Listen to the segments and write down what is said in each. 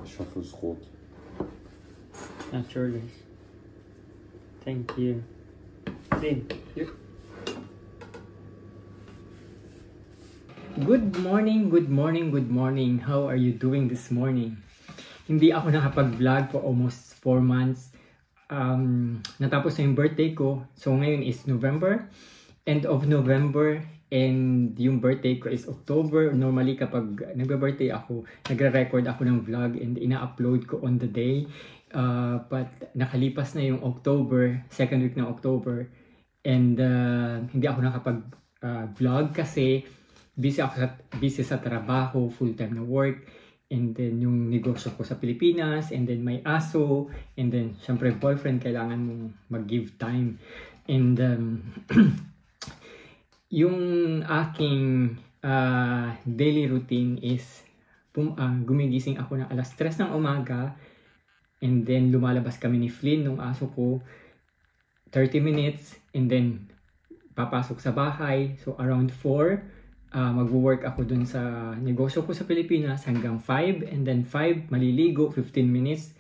Ich hoffe, es ist rot. Natürlich. Thank you. Din. Good morning, good morning, good morning. How are you doing this morning? Hindi ako nakapag-vlog for almost 4 months. Natapos na yung birthday ko. So ngayon is November. End of November. And yung birthday ko is October. Normally kapag nagbe-birthday ako, nagre-record ako ng vlog and ina-upload ko on the day. But nakalipas na yung October, second week ng October. And hindi ako nakapag-vlog kasi busy sa trabaho, full-time na work. And then yung negosyo ko sa Pilipinas. And then may aso. And then syempre boyfriend, kailangan mong mag-give time. And yung aking daily routine is gumigising ako ng alas 3 ng umaga and then lumalabas kami ni Flynn, nung aso ko, 30 minutes and then papasok sa bahay. So around 4 magwo-work ako dun sa negosyo ko sa Pilipinas hanggang 5 and then 5 maliligo 15 minutes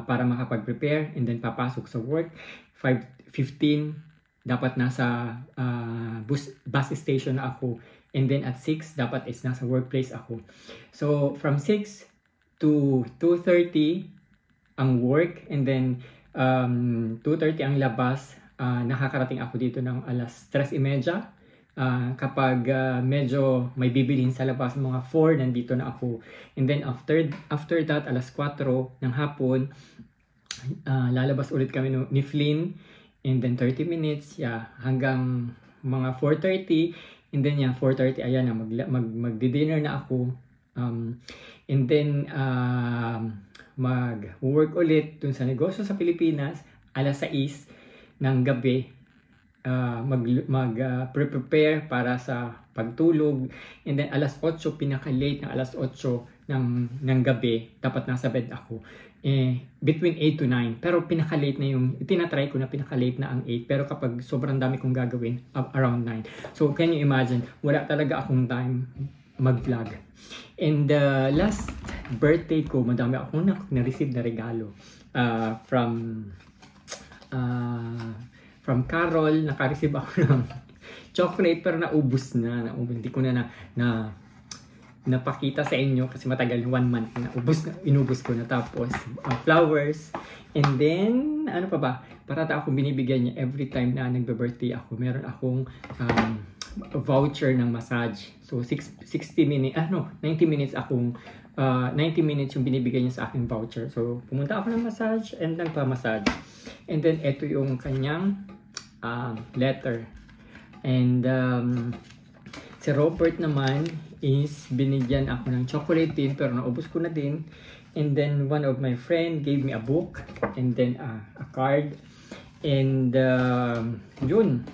para makapag-prepare and then papasok sa work. 5:15 dapat nasa bus station na ako. And then at 6, dapat is nasa workplace ako. So, from 6 to 2:30 ang work. And then, 2:30 ang labas. Nakakarating ako dito ng alas 3:30. Kapag medyo may bibilhin sa labas, mga 4, nandito na ako. And then, after that, alas 4 ng hapon, lalabas ulit kami ni Flynn. And then 30 minutes, hanggang mga 4:30. And then 4:30, ayan na, magdi-dinner na ako. And then, mag-work ulit dun sa negosyo sa Pilipinas, alas 6 ng gabi. Prepare para sa pagtulog. And then, alas 8, pinaka-late ng alas 8 ng gabi, dapat nasa bed ako. Between 8 to 9. Pero pinaka-late na yung, tinatry ko na pinaka-late na ang 8. Pero kapag sobrang dami kong gagawin, around 9. So, can you imagine, wala talaga akong time mag-vlog. And last birthday ko, madami akong na-receive na regalo. From Carol, naka-receive ako ng chocolate, pero naubos na. Hindi ko na napakita sa inyo kasi matagal, 1 month na inubos ko na. Tapos flowers, and then ano pa ba, parata akong binibigyan niya every time na nagbe-birthday ako. Meron akong voucher ng massage. So 90 minutes akong 90 minutes yung binibigay niya sa aking voucher. So pumunta ako ng massage and nagpa-massage. And then ito yung kanyang letter. And si Robert naman is binigyan ako ng chocolate din, pero naubos ko na din. And then one of my friend gave me a book and then a card. And yun.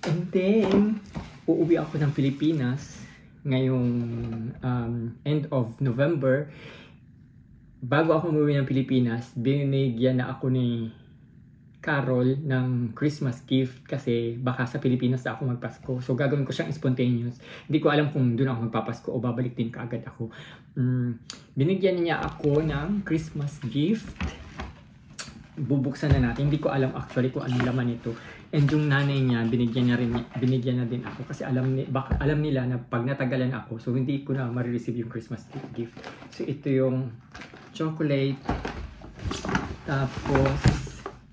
And then uuwi ako ng Pilipinas ngayong end of November. Bago ako umuwi ng Pilipinas, binigyan na ako ni Carol ng Christmas gift kasi baka sa Pilipinas na ako magpasko. So gagawin ko siyang spontaneous. Hindi ko alam kung doon ako magpapasko o babalik din kaagad ako. Binigyan niya ako ng Christmas gift. Bubuksan na natin. Hindi ko alam actually kung anong laman ito. And yung nanay niya, binigyan na din ako kasi alam nila na pag natagalan ako, so hindi ko na ma-receive yung Christmas gift. So ito yung chocolate. Tapos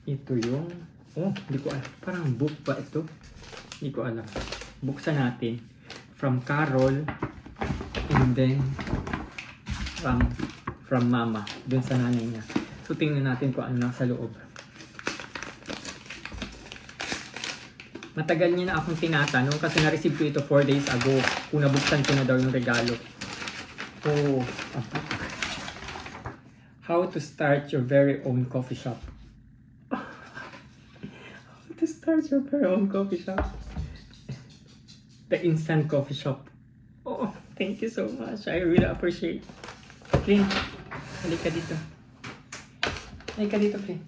ito yung, hindi ko alam. Parang book ba ito? Hindi ko alam. Buksan natin. From Carol. And then, from Mama. Dun sa nanay niya. So, tingnan natin kung ano nasa loob. Matagal niya na akong tinatanong kasi na-receive ko ito 4 days ago. Kung nabuksan ko na daw yung regalo. How to start your very own coffee shop. Start your very own coffee shop. The instant coffee shop. Oh, thank you so much. I really appreciate. Flynn, halika dito. Halika dito, Flynn.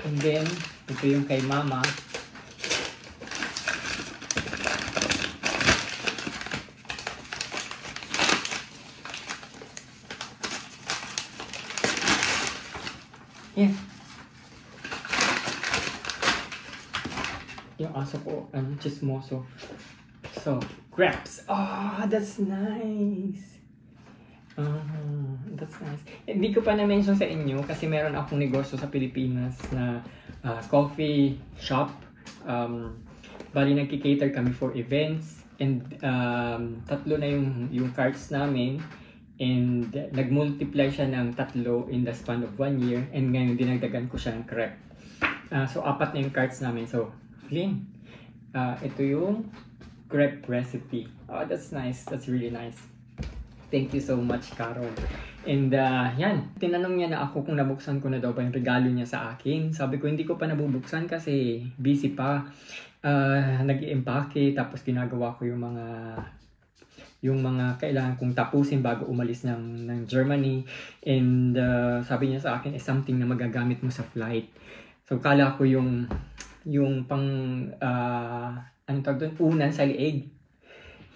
And then, ito yung kay Mama. Yan. Yung aso ko, chismoso. So, grapes. Oh, that's nice. That's nice. Hindi ko pa na-mention sa inyo kasi meron akong negosyo sa Pilipinas na coffee shop. Bali, nagki-cater kami for events. And 3 na yung carts namin. And nag-multiply siya ng 3 in the span of 1 year. And ngayon, dinagdagan ko siya ng crepe. So, 4 na yung carts namin. So, Flynn, ito yung crepe recipe. Oh, that's nice. That's really nice. Thank you so much, Carol. And yan, tinanong niya na ako kung nabuksan ko na daw ba yung regalo niya sa akin. Sabi ko, hindi ko pa nabubuksan kasi busy pa. Nag-i-empake, tapos ginagawa ko yung mga kailangan kong tapusin bago umalis ng Germany. And sabi niya sa akin, is something na magagamit mo sa flight. So, kala ko yung pang, anong tawag doon? Unan sa liig.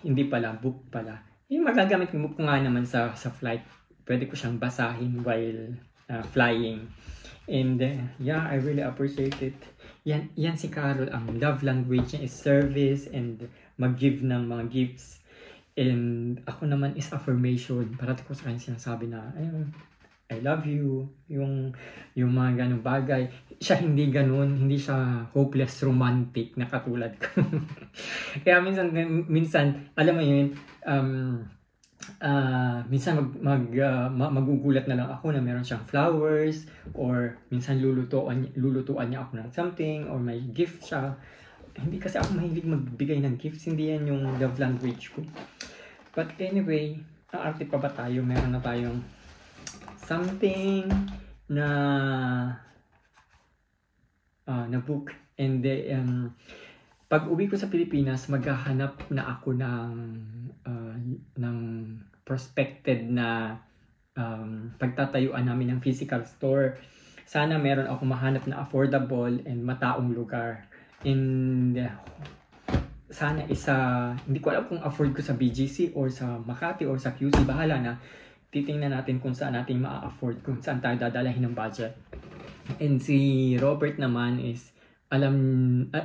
Hindi pala, book pala. Yung magagamit ko nga naman sa flight. Pwede ko siyang basahin while flying. And yeah, I really appreciate it. Yan si Carol. Ang love language niya is service and mag-give ng mga gifts. And ako naman is affirmation. Parati ko sa kanya sinasabi na, I love you. Yung mga ganong bagay. Siya hindi ganun. Hindi siya hopeless romantic na katulad ko. Kaya minsan, alam mo yun, minsan magugulat na lang ako na meron siyang flowers, or minsan lulutuan niya ako ng something, or may gift siya. Hindi kasi ako mahilig magbigay ng gifts. Hindi yan yung love language ko. But anyway, aarte pa ba tayo? Meron na tayong something na book. And pag uwi ko sa Pilipinas, maghahanap na ako ng prospected na pagtatayuan namin ng physical store. Sana meron ako mahanap na affordable and mataong lugar. And sana hindi ko alam kung afford ko sa BGC or sa Makati or sa QC. Bahala na. Titingnan natin kung saan natin ma-afford, kung saan tayo dadalahin ng budget. And si Robert naman is,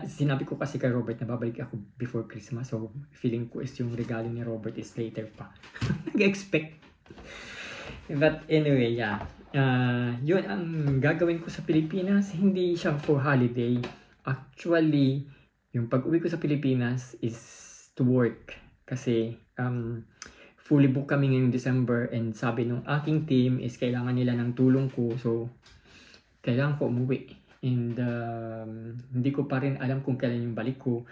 sinabi ko kasi kay Robert na babalik ako before Christmas. So, feeling ko is yung regalo ni Robert is later pa. Nag-expect. But anyway, yeah. Yun ang gagawin ko sa Pilipinas. Hindi siya for holiday. Actually, yung pag-uwi ko sa Pilipinas is to work. Kasi, fully book kami ngayong December, and sabi nung aking team is kailangan nila ng tulong ko. So, kailangan ko umuwi. And hindi ko pa rin alam kung kailan yung balik ko.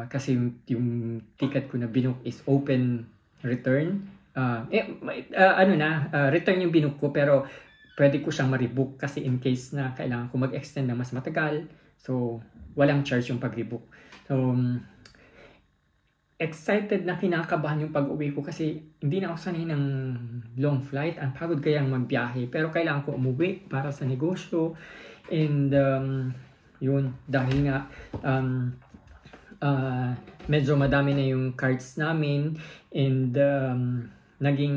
Kasi yung ticket ko na binook is open return. Return yung binook ko, pero pwede ko siyang ma-rebook kasi in case na kailangan ko mag-extend na mas matagal. So, walang charge yung pag-rebook. So, excited na, kinakabahan yung pag-uwi ko kasi hindi na ako sanay ng long flight. Ang pagod kayang magbiyahe. Pero kailangan ko umuwi para sa negosyo. And yun, dahil nga medyo madami na yung cards namin. And naging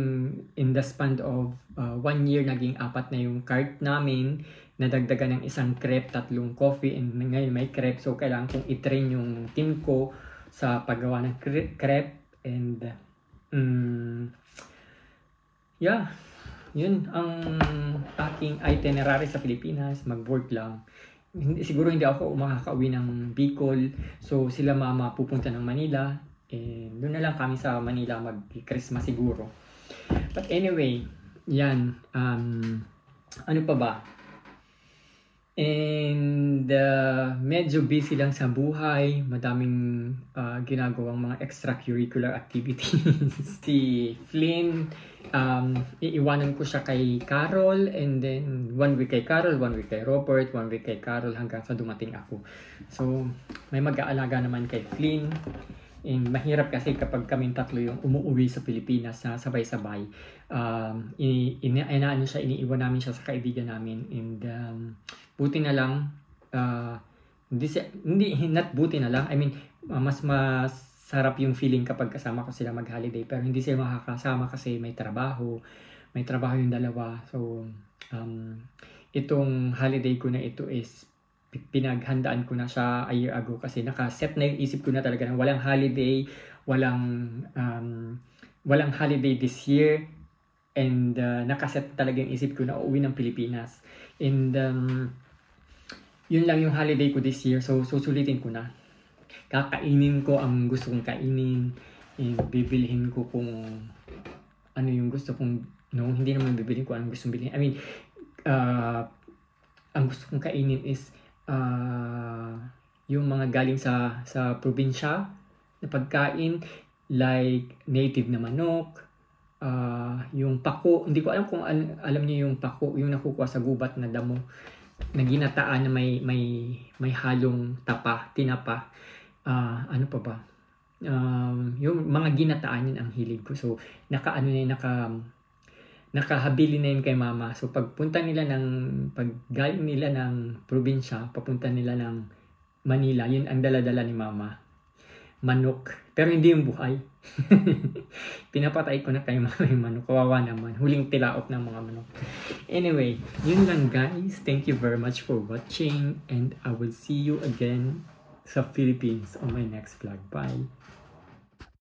in the span of 1 year, naging 4 na yung card namin. Nadagdagan ng 1 crepe, 3 coffee, and ngayon may crepe. So, kailangan kong i-train yung team ko sa paggawa ng crepe. And yeah, yun ang aking itinerary sa Pilipinas. Mag-work lang. Siguro hindi ako makakauwi ng Bicol. So sila mama pupunta ng Manila. And doon na lang kami sa Manila mag-Christmas siguro. But anyway, yan. Ano pa ba? And medyo busy lang sa buhay. Madaming ginagawang mga extracurricular activities. Si Flynn, iiwanan ko siya kay Carol, and then 1 week kay Carol, 1 week kay Robert, 1 week kay Carol, hanggang sa dumating ako. So, may mag-aalaga naman kay Flynn. And mahirap kasi kapag kaming 3 yung umuwi sa Pilipinas na sabay-sabay. Iniiwan namin siya sa kaibigan namin. And buti na lang, not buti na lang, I mean, mas sarap yung feeling kapag kasama ko sila mag-holiday. Pero hindi sila makakasama kasi may trabaho yung dalawa. So, itong holiday ko na ito is pinaghandaan ko na siya a year ago kasi nakaset na yung isip ko na talaga na walang holiday, walang holiday this year, and nakaset talaga yung isip ko na uuwi ng Pilipinas. And yun lang yung holiday ko this year, so susulitin ko na. Kakainin ko ang gusto kong kainin, and bibilhin ko kung ano yung gusto kong, no, hindi naman bibilhin ko anong gusto kong bilhin. I mean, ang gusto kong kainin is yung mga galing sa probinsya na pagkain, like native na manok, yung pako. Hindi ko alam kung alam niyo yung pako, yung nakukuha sa gubat na damo na ginataan na may halong tinapa. Ano pa ba? Yung mga ginataan yun ang hilig ko. So nakahabili na yun kay mama. So pag galing nila ng probinsya, papunta nila ng Manila, yun ang dala-dala ni mama. Manok. Pero hindi yung buhay. Pinapatay ko na kay mama yung manok. Kawawa naman. Huling tilaok ng mga manok. Anyway, yun lang guys. Thank you very much for watching. And I will see you again sa Philippines on my next vlog. Bye!